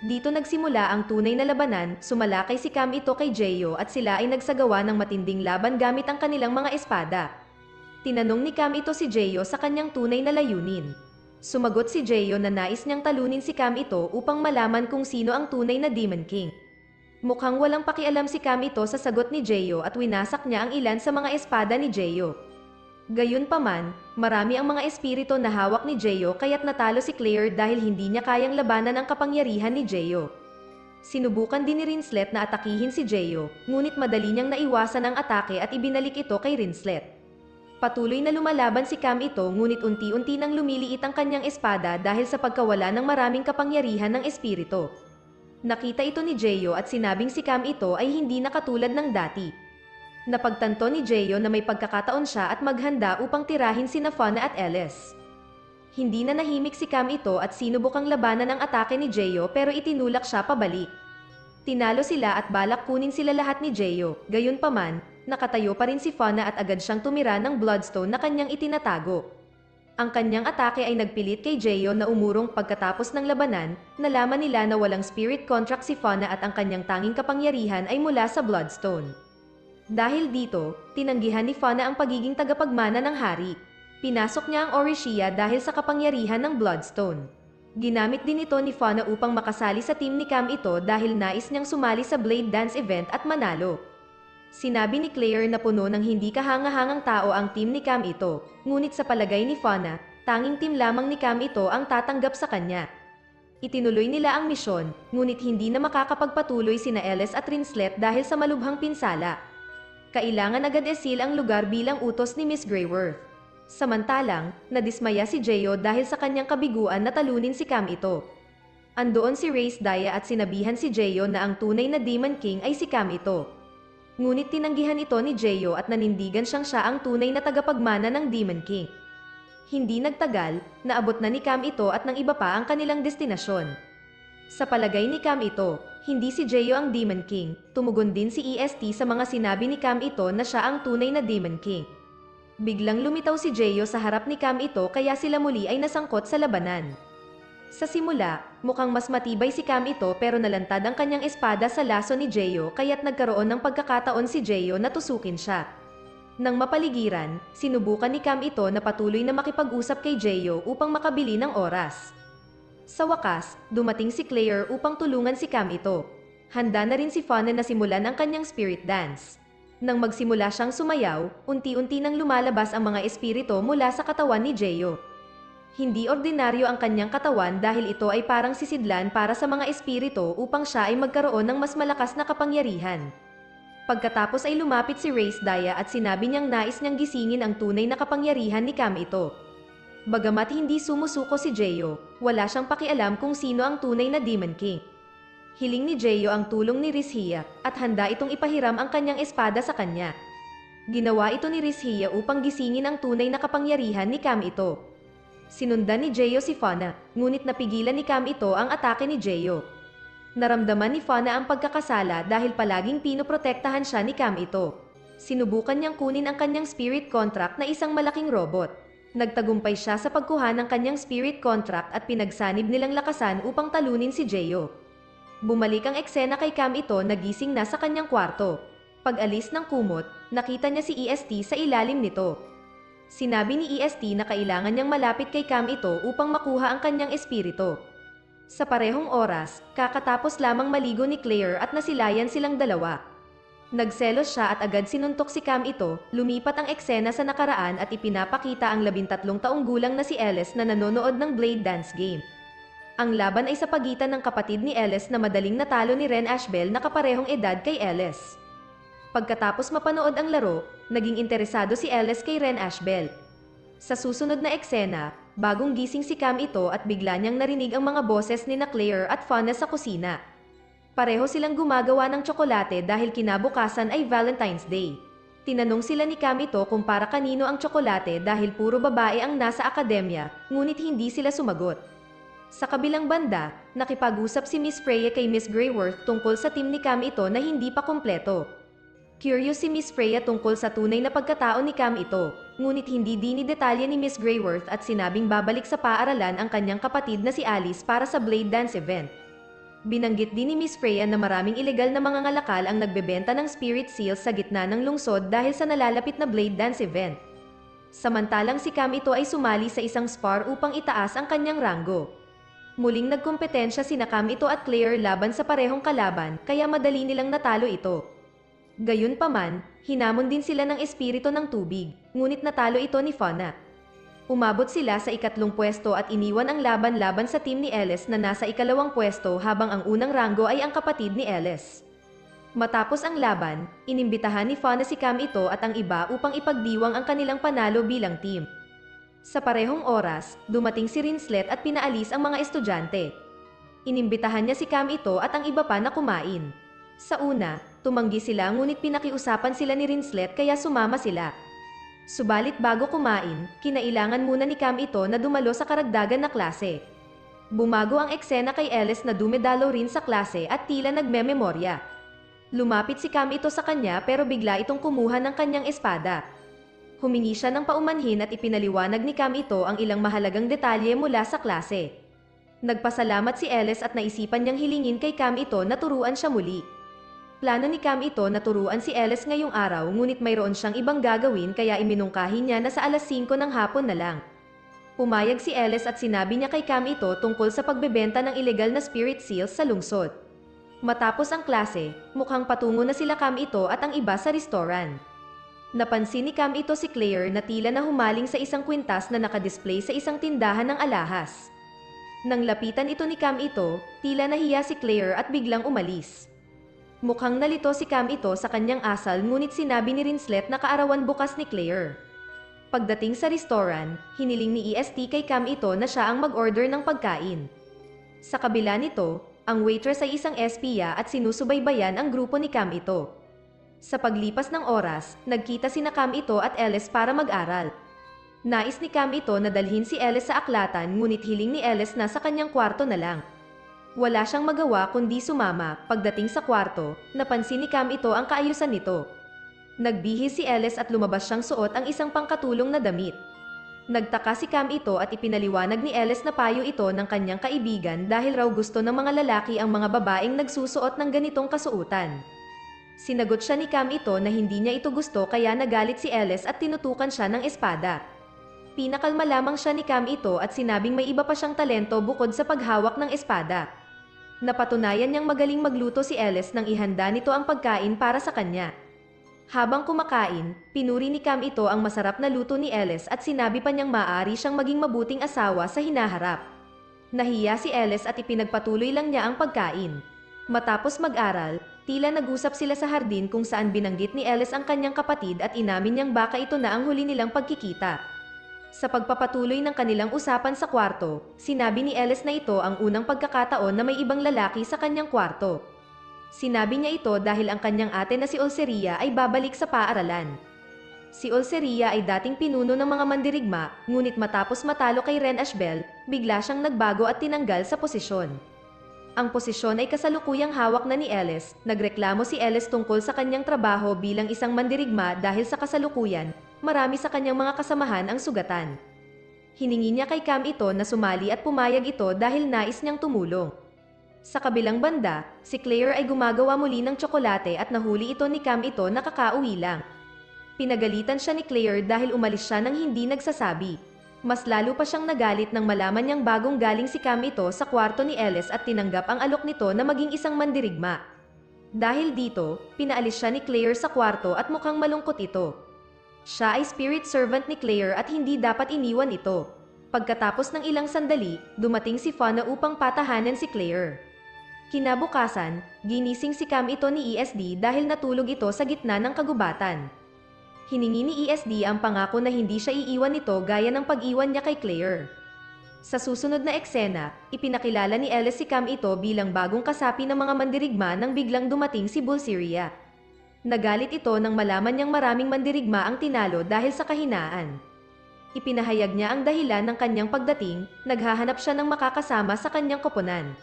Dito nagsimula ang tunay na labanan, sumalakay si Cam ito kay Jeyo at sila ay nagsagawa ng matinding laban gamit ang kanilang mga espada. Tinanong ni Cam ito si Jeyo sa kanyang tunay na layunin. Sumagot si Jeyo na nais niyang talunin si Cam ito upang malaman kung sino ang tunay na Demon King. Mukhang walang pakialam si Cam ito sa sagot ni Jeyo at winasak niya ang ilan sa mga espada ni Jeyo. Gayunpaman, marami ang mga espiritu na hawak ni Jeyo kaya't natalo si Claire dahil hindi niya kayang labanan ang kapangyarihan ni Jeyo. Sinubukan din ni Rinslet na atakihin si Jeyo, ngunit madali niyang naiwasan ang atake at ibinalik ito kay Rinslet. Patuloy na lumalaban si Cam ito ngunit unti-unti nang lumiliit ang kanyang espada dahil sa pagkawala ng maraming kapangyarihan ng espiritu. Nakita ito ni Jeyo at sinabing si Cam ito ay hindi na katulad ng dati. Napagtanto ni Jeyo na may pagkakataon siya at maghanda upang tirahin sina Fauna at Ellis. Hindi na nahimik si Cam ito at sinubukang labanan ang atake ni Jeyo pero itinulak siya pabalik. Tinalo sila at balak kunin sila lahat ni Jeyo, gayunpaman, nakatayo pa rin si Fauna at agad siyang tumira ng Bloodstone na kanyang itinatago. Ang kanyang atake ay nagpilit kay Jeyo na umurong pagkatapos ng labanan, nalaman nila na walang spirit contract si Fauna at ang kanyang tanging kapangyarihan ay mula sa Bloodstone. Dahil dito, tinanggihan ni Fauna ang pagiging tagapagmana ng hari. Pinasok niya ang Orishia dahil sa kapangyarihan ng Bloodstone. Ginamit din ito ni Fauna upang makasali sa team ni Cam ito dahil nais niyang sumali sa Blade Dance event at manalo. Sinabi ni Claire na puno ng hindi kahangahangang tao ang team ni Cam ito, ngunit sa palagay ni Fauna, tanging team lamang ni Cam ito ang tatanggap sa kanya. Itinuloy nila ang misyon, ngunit hindi na makakapagpatuloy sina Ellis at Rinslet dahil sa malubhang pinsala. Kailangan agad esil ang lugar bilang utos ni Miss Greyworth. Samantalang, nadismaya si Jeyo dahil sa kanyang kabiguan na talunin si Cam ito. Andoon si Race Daya at sinabihan si Jeyo na ang tunay na Demon King ay si Cam ito. Ngunit tinanggihan ito ni Jeyo at nanindigan siyang siya ang tunay na tagapagmana ng Demon King. Hindi nagtagal, naabot na ni Cam ito at ng iba pa ang kanilang destinasyon. Sa palagay ni Cam ito, hindi si Jeyo ang Demon King, tumugon din si EST sa mga sinabi ni Cam ito na siya ang tunay na Demon King. Biglang lumitaw si Jeyo sa harap ni Cam ito kaya sila muli ay nasangkot sa labanan. Sa simula, mukhang mas matibay si Cam ito pero nalantad ang kanyang espada sa laso ni Jeyo kaya't nagkaroon ng pagkakataon si Jeyo na tusukin siya. Nang mapaligiran, sinubukan ni Cam ito na patuloy na makipag-usap kay Jeyo upang makabili ng oras. Sa wakas, dumating si Claire upang tulungan si Cam ito. Handa na rin si Fauna na simulan ang kanyang spirit dance. Nang magsimula siyang sumayaw, unti-unti nang lumalabas ang mga espiritu mula sa katawan ni Jeyo. Hindi ordinaryo ang kanyang katawan dahil ito ay parang sisidlan para sa mga espiritu upang siya ay magkaroon ng mas malakas na kapangyarihan. Pagkatapos ay lumapit si Race Daya at sinabi niyang nais niyang gisingin ang tunay na kapangyarihan ni Cam ito. Bagamat hindi sumusuko si Jeyo, wala siyang pakialam kung sino ang tunay na Demon King. Hiling ni Jeyo ang tulong ni Rishia at handa itong ipahiram ang kanyang espada sa kanya. Ginawa ito ni Rishia upang gisingin ang tunay na kapangyarihan ni Cam ito. Sinundan ni Jeyo si Fauna, ngunit napigilan ni Cam ito ang atake ni Jeyo. Naramdaman ni Fauna ang pagkakasala dahil palaging pinoprotektahan siya ni Cam ito. Sinubukan niyang kunin ang kanyang spirit contract na isang malaking robot. Nagtagumpay siya sa pagkuha ng kanyang spirit contract at pinagsanib nilang lakasan upang talunin si Jeyo. Bumalik ang eksena kay Cam ito na gising na sa kanyang kwarto. Pag-alis ng kumot, nakita niya si EST sa ilalim nito. Sinabi ni EST na kailangan niyang malapit kay Cam ito upang makuha ang kanyang espiritu. Sa parehong oras, kakatapos lamang maligo ni Claire at nasilayan silang dalawa. Nagselos siya at agad sinuntok si Cam ito, lumipat ang eksena sa nakaraan at ipinapakita ang 13 taong gulang na si Ellis na nanonood ng Blade Dance game. Ang laban ay sa pagitan ng kapatid ni Ellis na madaling natalo ni Ren Ashbel na kaparehong edad kay Ellis. Pagkatapos mapanood ang laro, naging interesado si Ellis kay Ren Ashbel. Sa susunod na eksena, bagong gising si Cam ito at bigla niyang narinig ang mga boses ni Claire at Fauna sa kusina. Pareho silang gumagawa ng tsokolate dahil kinabukasan ay Valentine's Day. Tinanong sila ni Cam ito kung para kanino ang tsokolate dahil puro babae ang nasa akademya, ngunit hindi sila sumagot. Sa kabilang banda, nakipag-usap si Miss Freya kay Miss Greyworth tungkol sa team ni Cam ito na hindi pa kumpleto. Curious si Miss Freya tungkol sa tunay na pagkatao ni Cam ito, ngunit hindi dinidetalye ni Miss Greyworth at sinabing babalik sa paaralan ang kanyang kapatid na si Alice para sa Blade Dance event. Binanggit din ni Miss Freya na maraming ilegal na mga ngalakal ang nagbebenta ng spirit seals sa gitna ng lungsod dahil sa nalalapit na Blade Dance event. Samantalang si Cam ito ay sumali sa isang spar upang itaas ang kanyang ranggo. Muling nagkompetensya sina Cam ito at Claire laban sa parehong kalaban kaya madali nilang natalo ito. Gayunpaman, hinamon din sila ng espiritu ng tubig, ngunit natalo ito ni Fauna. Umabot sila sa ikatlong pwesto at iniwan ang laban-laban sa team ni Ellis na nasa ikalawang pwesto habang ang unang ranggo ay ang kapatid ni Ellis. Matapos ang laban, inimbitahan ni Fauna si Cam ito at ang iba upang ipagdiwang ang kanilang panalo bilang team. Sa parehong oras, dumating si Rinslet at pinaalis ang mga estudyante. Inimbitahan niya si Cam ito at ang iba pa na kumain. Sa una, tumanggi sila ngunit pinakiusapan sila ni Rinslet kaya sumama sila. Subalit bago kumain, kinailangan muna ni Cam ito na dumalo sa karagdagan na klase. Bumago ang eksena kay Ellis na dumedalo rin sa klase at tila nagmememorya. Lumapit si Cam ito sa kanya pero bigla itong kumuha ng kanyang espada. Humingi siya ng paumanhin at ipinaliwanag ni Cam ito ang ilang mahalagang detalye mula sa klase. Nagpasalamat si Ellis at naisipan niyang hilingin kay Cam ito na turuan siya muli. Plano ni Cam ito na turuan si Ellis ngayong araw ngunit mayroon siyang ibang gagawin kaya iminungkahi niya na sa alas 5 ng hapon na lang. Pumayag si Ellis at sinabi niya kay Cam ito tungkol sa pagbebenta ng ilegal na spirit seals sa lungsod. Matapos ang klase, mukhang patungo na sila Cam ito at ang iba sa restoran. Napansin ni Cam ito si Claire na tila na humaling sa isang kwintas na nakadisplay sa isang tindahan ng alahas. Nang lapitan ito ni Cam ito, tila nahiya si Claire at biglang umalis. Mukhang nalito si Cam ito sa kanyang asal ngunit sinabi ni Rinslet na kaarawan bukas ni Claire. Pagdating sa restoran, hiniling ni EST kay Cam ito na siya ang mag-order ng pagkain. Sa kabila nito, ang waitress ay isang espiya at sinusubaybayan ang grupo ni Cam ito. Sa paglipas ng oras, nagkita sina Cam ito at Ellis para mag-aral. Nais ni Cam ito na dalhin si Ellis sa aklatan ngunit hiling ni Ellis na sa kanyang kwarto na lang. Wala siyang magawa kundi sumama. Pagdating sa kwarto, napansin ni Cam ito ang kaayusan nito. Nagbihis si Ellis at lumabas siyang suot ang isang pangkatulong na damit. Nagtaka si Cam ito at ipinaliwanag ni Ellis na payo ito ng kanyang kaibigan dahil raw gusto ng mga lalaki ang mga babaeng nagsusuot ng ganitong kasuutan. Sinagot siya ni Cam ito na hindi niya ito gusto kaya nagalit si Ellis at tinutukan siya ng espada. Pinakalma lamang siya ni Cam ito at sinabing may iba pa siyang talento bukod sa paghawak ng espada. Napatunayan niyang magaling magluto si Ellis nang ihanda nito ang pagkain para sa kanya. Habang kumakain, pinuri ni Cam ito ang masarap na luto ni Ellis at sinabi pa niyang maaari siyang maging mabuting asawa sa hinaharap. Nahiya si Ellis at ipinagpatuloy lang niya ang pagkain. Matapos mag-aral, tila nag-usap sila sa hardin kung saan binanggit ni Ellis ang kanyang kapatid at inamin niyang baka ito na ang huli nilang pagkikita. Sa pagpapatuloy ng kanilang usapan sa kwarto, sinabi ni Ellis na ito ang unang pagkakataon na may ibang lalaki sa kanyang kwarto. Sinabi niya ito dahil ang kanyang ate na si Ulceria ay babalik sa paaralan. Si Ulceria ay dating pinuno ng mga mandirigma, ngunit matapos matalo kay Ren Ashbel, bigla siyang nagbago at tinanggal sa posisyon. Ang posisyon ay kasalukuyang hawak na ni Ellis. Nagreklamo si Ellis tungkol sa kanyang trabaho bilang isang mandirigma dahil sa kasalukuyan, marami sa kanyang mga kasamahan ang sugatan. Hiningi niya kay Cam ito na sumali at pumayag ito dahil nais niyang tumulong. Sa kabilang banda, si Claire ay gumagawa muli ng tsokolate at nahuli ito ni Cam ito na kakauwi lang. Pinagalitan siya ni Claire dahil umalis siya nang hindi nagsasabi. Mas lalo pa siyang nagalit nang malaman niyang bagong galing si Cam ito sa kwarto ni Ellis at tinanggap ang alok nito na maging isang mandirigma. Dahil dito, pinaalis siya ni Claire sa kwarto at mukhang malungkot ito. Siya ay spirit servant ni Claire at hindi dapat iniwan ito. Pagkatapos ng ilang sandali, dumating si Fauna upang patahanan si Claire. Kinabukasan, ginising si Cam ito ni ESD dahil natulog ito sa gitna ng kagubatan. Hiningi ni ESD ang pangako na hindi siya iiwan nito gaya ng pag-iwan niya kay Claire. Sa susunod na eksena, ipinakilala ni Ellis si Cam ito bilang bagong kasapi ng mga mandirigma nang biglang dumating si Bulsiria. Nagalit ito nang malaman niyang maraming mandirigma ang tinalo dahil sa kahinaan. Ipinahayag niya ang dahilan ng kanyang pagdating, naghahanap siya ng makakasama sa kanyang koponan.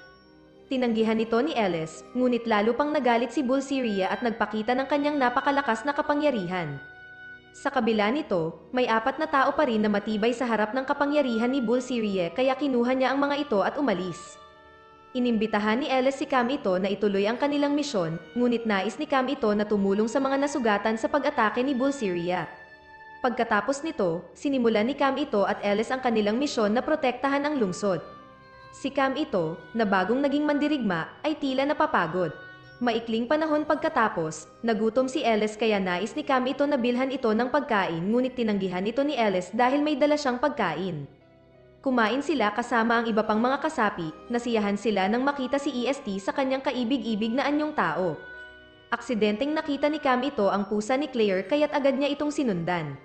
Tinanggihan ito ni Ellis, ngunit lalo pang nagalit si Bulsiria at nagpakita ng kanyang napakalakas na kapangyarihan. Sa kabila nito, may 4 na tao pa rin na matibay sa harap ng kapangyarihan ni Bulsiria kaya kinuha niya ang mga ito at umalis. Inimbitahan ni Ellis si Cam ito na ituloy ang kanilang misyon, ngunit nais ni Cam ito na tumulong sa mga nasugatan sa pag-atake ni Bulsiria. Pagkatapos nito, sinimulan ni Cam ito at Ellis ang kanilang misyon na protektahan ang lungsod. Si Cam ito, na bagong naging mandirigma, ay tila napapagod. Maikling panahon pagkatapos, nagutom si Ellis kaya nais ni Cam ito na bilhan ito ng pagkain ngunit tinanggihan ito ni Ellis dahil may dala siyang pagkain. Kumain sila kasama ang iba pang mga kasapi, nasiyahan sila nang makita si EST sa kanyang kaibig-ibig na anyong tao. Aksidenteng nakita ni Cam ito ang pusa ni Claire kaya't agad niya itong sinundan.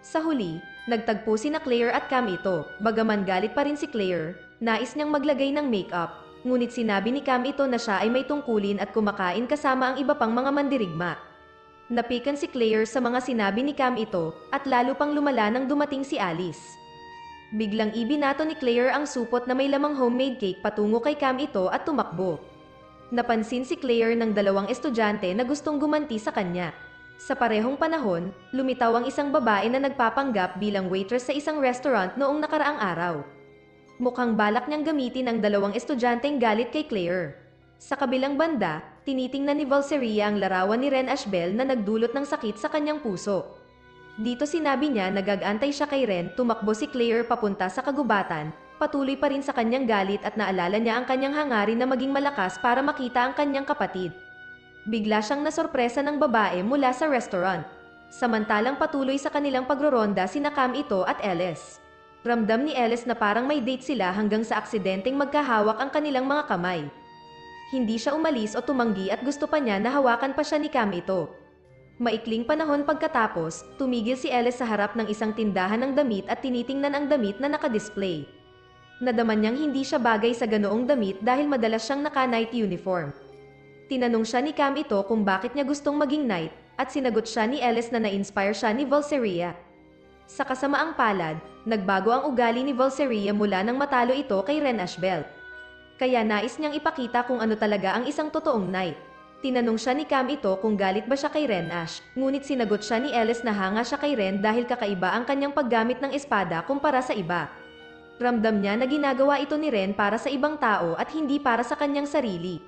Sa huli, nagtagpo sina Claire at Cam ito, bagaman galit pa rin si Claire, nais niyang maglagay ng makeup, ngunit sinabi ni Cam ito na siya ay may tungkulin at kumakain kasama ang iba pang mga mandirigma. Napikan si Claire sa mga sinabi ni Cam ito at lalo pang lumala nang dumating si Alice. Biglang ibinato ni Claire ang supot na may lamang homemade cake patungo kay Cam ito at tumakbo. Napansin si Claire ng dalawang estudyante na gustong gumanti sa kanya. Sa parehong panahon, lumitaw ang isang babae na nagpapanggap bilang waitress sa isang restaurant noong nakaraang araw. Mukhang balak niyang gamitin ang dalawang estudyanteng galit kay Claire. Sa kabilang banda, tinitingnan ni Valseria ang larawan ni Ren Ashbel na nagdulot ng sakit sa kanyang puso. Dito sinabi niya na gag-antay siya kay Ren, tumakbo si Claire papunta sa kagubatan, patuloy pa rin sa kanyang galit at naalala niya ang kanyang hangarin na maging malakas para makita ang kanyang kapatid. Bigla siyang nasorpresa ng babae mula sa restaurant. Samantalang patuloy sa kanilang pagroronda sina Cam ito at Ellis. Ramdam ni Ellis na parang may date sila hanggang sa aksidenteng magkahawak ang kanilang mga kamay. Hindi siya umalis o tumanggi at gusto pa niya na hawakan pa siya ni Cam ito. Maikling panahon pagkatapos, tumigil si Ellis sa harap ng isang tindahan ng damit at tinitingnan ang damit na nakadisplay. Nadaman niyang hindi siya bagay sa ganoong damit dahil madalas siyang naka-night uniform. Tinanong siya ni Cam ito kung bakit niya gustong maging knight at sinagot siya ni Ellis na na-inspire siya ni Valseria. Sa kasamaang palad, nagbago ang ugali ni Valseria mula nang matalo ito kay Ren Ashbel. Kaya nais niyang ipakita kung ano talaga ang isang totoong knight. Tinanong siya ni Cam ito kung galit ba siya kay Ren Ash, ngunit sinagot siya ni Ellis na hanga siya kay Ren dahil kakaiba ang kanyang paggamit ng espada kumpara sa iba. Ramdam niya na ginagawa ito ni Ren para sa ibang tao at hindi para sa kanyang sarili.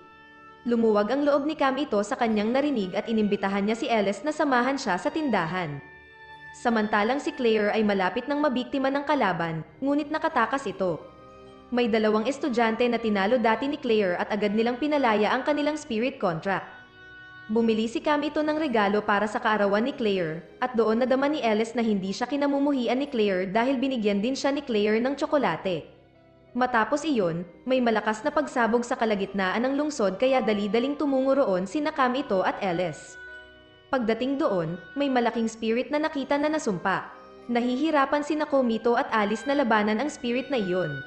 Lumuwag ang loob ni Cam ito sa kanyang narinig at inimbitahan niya si Ellis na samahan siya sa tindahan. Samantalang si Claire ay malapit ng mabiktima ng kalaban, ngunit nakatakas ito. May dalawang estudyante na tinalo dati ni Claire at agad nilang pinalaya ang kanilang spirit contract. Bumili si Cam ito ng regalo para sa kaarawan ni Claire, at doon nadama ni Ellis na hindi siya kinamumuhian ni Claire dahil binigyan din siya ni Claire ng tsokolate. Matapos iyon, may malakas na pagsabog sa kalagitnaan ng lungsod kaya dali-daling tumungo roon sina Cam ito at Ellis. Pagdating doon, may malaking spirit na nakita na nasumpa. Nahihirapan sina Komito at Alice na labanan ang spirit na iyon.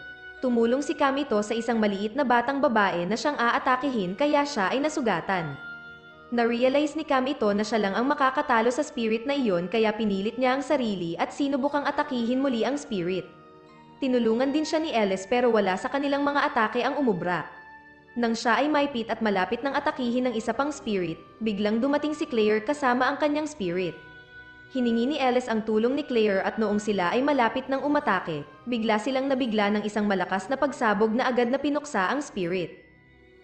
Tumulong si Cam ito sa isang maliit na batang babae na siyang aatakihin kaya siya ay nasugatan. Na-realize ni Cam ito na siya lang ang makakatalo sa spirit na iyon kaya pinilit niya ang sarili at sinubukang atakihin muli ang spirit. Tinulungan din siya ni Ellis pero wala sa kanilang mga atake ang umubra. Nang siya ay maipit at malapit ng atakihin ng isa pang spirit, biglang dumating si Claire kasama ang kanyang spirit. Hiningi ni Ellis ang tulong ni Claire at noong sila ay malapit ng umatake, bigla silang nabigla ng isang malakas na pagsabog na agad na pinuksa ang spirit.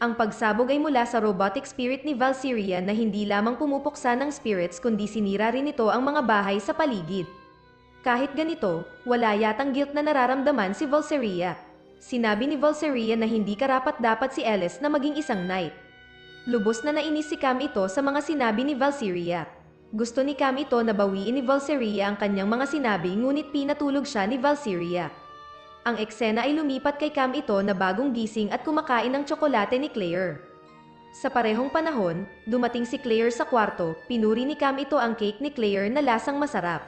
Ang pagsabog ay mula sa robotic spirit ni Valseria na hindi lamang pumupuksa ng spirits kundi sinira rin ito ang mga bahay sa paligid. Kahit ganito, wala yatang guilt na nararamdaman si Valseria. Sinabi ni Valseria na hindi karapat-dapat si Ellis na maging isang knight. Lubos na nainis si Cam ito sa mga sinabi ni Valseria. Gusto ni Cam ito na bawiin ni Valseria ang kanyang mga sinabi ngunit pinatulog siya ni Valseria. Ang eksena ay lumipat kay Cam ito na bagong gising at kumakain ng tsokolate ni Claire. Sa parehong panahon, dumating si Claire sa kwarto, pinuri ni Cam ito ang cake ni Claire na lasang masarap.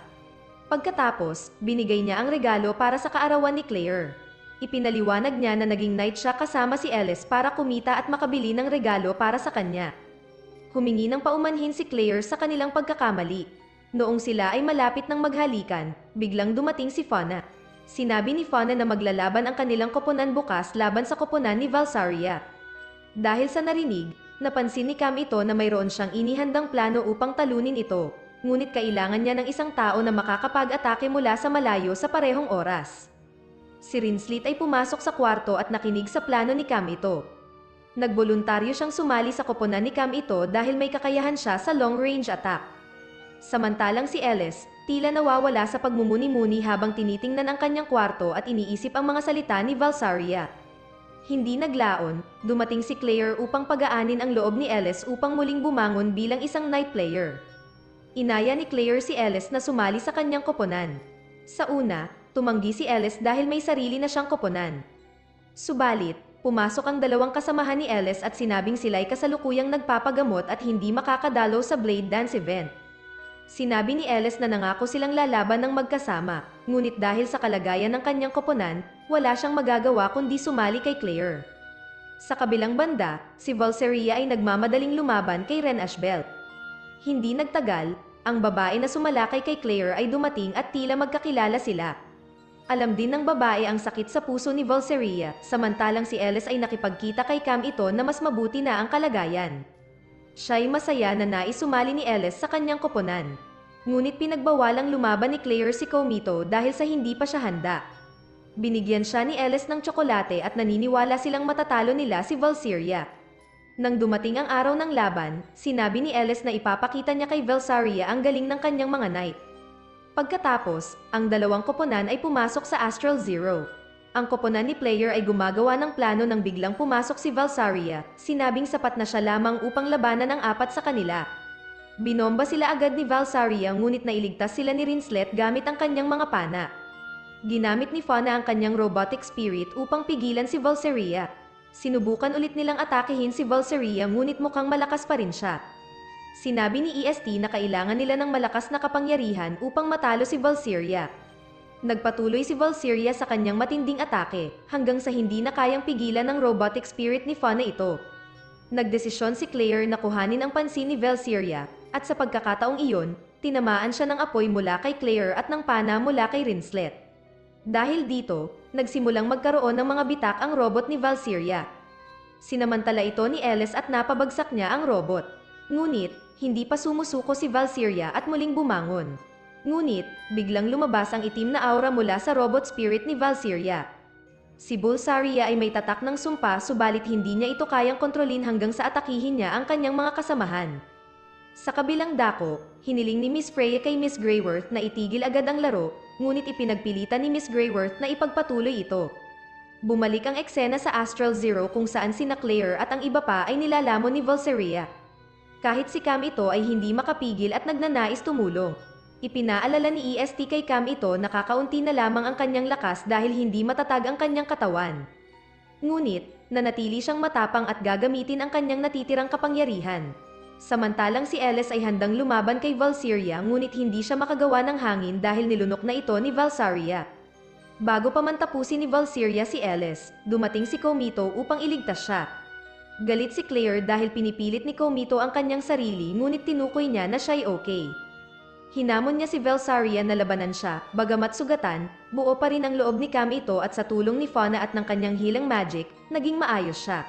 Pagkatapos, binigay niya ang regalo para sa kaarawan ni Claire. Ipinaliwanag niya na naging knight siya kasama si Ellis para kumita at makabili ng regalo para sa kanya. Humingi ng paumanhin si Claire sa kanilang pagkakamali. Noong sila ay malapit ng maghalikan, biglang dumating si Fauna. Sinabi ni Fauna na maglalaban ang kanilang koponan bukas laban sa koponan ni Valseria. Dahil sa narinig, napansin ni Cam ito na mayroon siyang inihandang plano upang talunin ito, ngunit kailangan niya ng isang tao na makakapag-atake mula sa malayo sa parehong oras. Si Rinslit ay pumasok sa kwarto at nakinig sa plano ni Cam ito. Nagboluntaryo siyang sumali sa koponan ni Cam ito dahil may kakayahan siya sa long-range attack. Samantalang si Ellis, tila nawawala sa pagmumuni-muni habang tinitingnan ang kanyang kwarto at iniisip ang mga salita ni Valseria. Hindi naglaon, dumating si Claire upang pagaanin ang loob ni Ellis upang muling bumangon bilang isang knight player. Inaya ni Claire si Ellis na sumali sa kanyang koponan. Sa una, tumanggi si Ellis dahil may sarili na siyang koponan. Subalit, pumasok ang dalawang kasamahan ni Ellis at sinabing sila'y kasalukuyang nagpapagamot at hindi makakadalo sa Blade Dance event. Sinabi ni Ellis na nangako silang lalaban ng magkasama, ngunit dahil sa kalagayan ng kanyang koponan, wala siyang magagawa kundi sumali kay Claire. Sa kabilang banda, si Valseria ay nagmamadaling lumaban kay Ren Ashbel. Hindi nagtagal, ang babae na sumalakay kay Claire ay dumating at tila magkakilala sila. Alam din ng babae ang sakit sa puso ni Valseria, samantalang si Ellis ay nakipagkita kay Cam ito na mas mabuti na ang kalagayan. Siya'y masaya na nais sumali ni Ellis sa kanyang koponan. Ngunit pinagbawalang lumaban ni Claire si Komito dahil sa hindi pa siya handa. Binigyan siya ni Ellis ng tsokolate at naniniwala silang matatalo nila si Valseria. Nang dumating ang araw ng laban, sinabi ni Ellis na ipapakita niya kay Valseria ang galing ng kanyang mga knight. Pagkatapos, ang dalawang koponan ay pumasok sa Astral Zero. Ang koponan ni Player ay gumagawa ng plano nang biglang pumasok si Valseria, sinabing sapat na siya lamang upang labanan ang apat sa kanila. Binomba sila agad ni Valseria ngunit nailigtas sila ni Rinslet gamit ang kanyang mga pana. Ginamit ni Fauna ang kanyang robotic spirit upang pigilan si Valseria. Sinubukan ulit nilang atakehin si Valseria ngunit mukhang malakas pa rin siya. Sinabi ni EST na kailangan nila ng malakas na kapangyarihan upang matalo si Valseria. Nagpatuloy si Valseria sa kanyang matinding atake, hanggang sa hindi na kayang pigilan ng robotic spirit ni Fauna ito. Nagdesisyon si Claire na kuhanin ang pansin ni Valseria, at sa pagkakataong iyon, tinamaan siya ng apoy mula kay Claire at ng pana mula kay Rinslet. Dahil dito, nagsimulang magkaroon ng mga bitak ang robot ni Valseria. Sinamantala ito ni Ellis at napabagsak niya ang robot. Ngunit, hindi pa sumusuko si Valseria at muling bumangon. Ngunit, biglang lumabas ang itim na aura mula sa robot spirit ni Valseria. Si Valseria ay may tatak ng sumpa subalit hindi niya ito kayang kontrolin hanggang sa atakihin niya ang kanyang mga kasamahan. Sa kabilang dako, hiniling ni Miss Freya kay Miss Greyworth na itigil agad ang laro, ngunit ipinagpilitan ni Miss Greyworth na ipagpatuloy ito. Bumalik ang eksena sa Astral Zero kung saan sina Claire at ang iba pa ay nilalamon ni Valseria. Kahit si Cam ito ay hindi makapigil at nagnanais tumulong. Ipinaalala ni EST kay Cam ito na kakaunti na lamang ang kanyang lakas dahil hindi matatag ang kanyang katawan. Ngunit, nanatili siyang matapang at gagamitin ang kanyang natitirang kapangyarihan. Samantalang si Ellis ay handang lumaban kay Valseria ngunit hindi siya makagawa ng hangin dahil nilunok na ito ni Valseria. Bago pa man tapusin ni Valseria si Ellis, dumating si Komito upang iligtas siya. Galit si Claire dahil pinipilit ni Komito ang kanyang sarili ngunit tinukoy niya na siya'y okay. Hinamon niya si Valseria na labanan siya, bagamat sugatan, buo pa rin ang loob ni Cam ito at sa tulong ni Fauna at ng kanyang healing magic, naging maayos siya.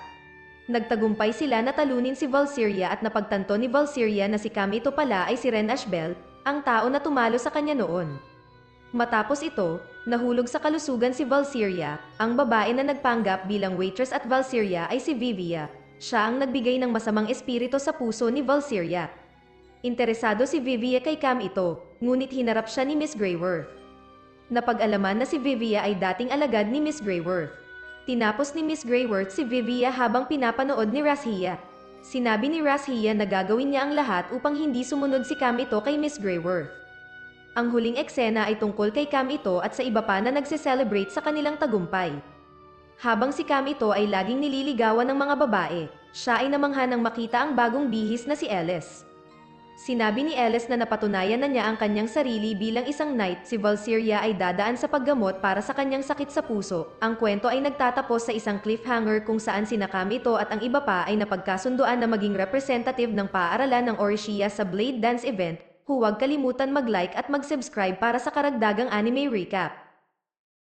Nagtagumpay sila na talunin si Valseria at napagtanto ni Valseria na si Cam ito pala ay si Ren Ashbel, ang tao na tumalo sa kanya noon. Matapos ito, nahulog sa kalusugan si Valseria, ang babae na nagpanggap bilang waitress at Valseria ay si Vivia. Siya ang nagbigay ng masamang espiritu sa puso ni Valseria. Interesado si Vivia kay Cam ito, ngunit hinarap siya ni Miss Greyworth. Napag-alaman na si Vivia ay dating alagad ni Miss Greyworth. Tinapos ni Miss Greyworth si Vivia habang pinapanood ni Razia. Sinabi ni Razia na gagawin niya ang lahat upang hindi sumunod si Cam ito kay Miss Greyworth. Ang huling eksena ay tungkol kay Cam ito at sa iba pa na nagse-celebrate sa kanilang tagumpay. Habang si Cam ito ay laging nililigawan ng mga babae, siya ay namangha nang makita ang bagong bihis na si Ellis. Sinabi ni Ellis na napatunayan na niya ang kanyang sarili bilang isang knight. Si Valseria ay dadaan sa paggamot para sa kanyang sakit sa puso. Ang kwento ay nagtatapos sa isang cliffhanger kung saan sina Cam ito at ang iba pa ay napagkasunduan na maging representative ng paaralan ng Orisia sa Blade Dance event. Huwag kalimutan mag-like at mag-subscribe para sa karagdagang anime recap.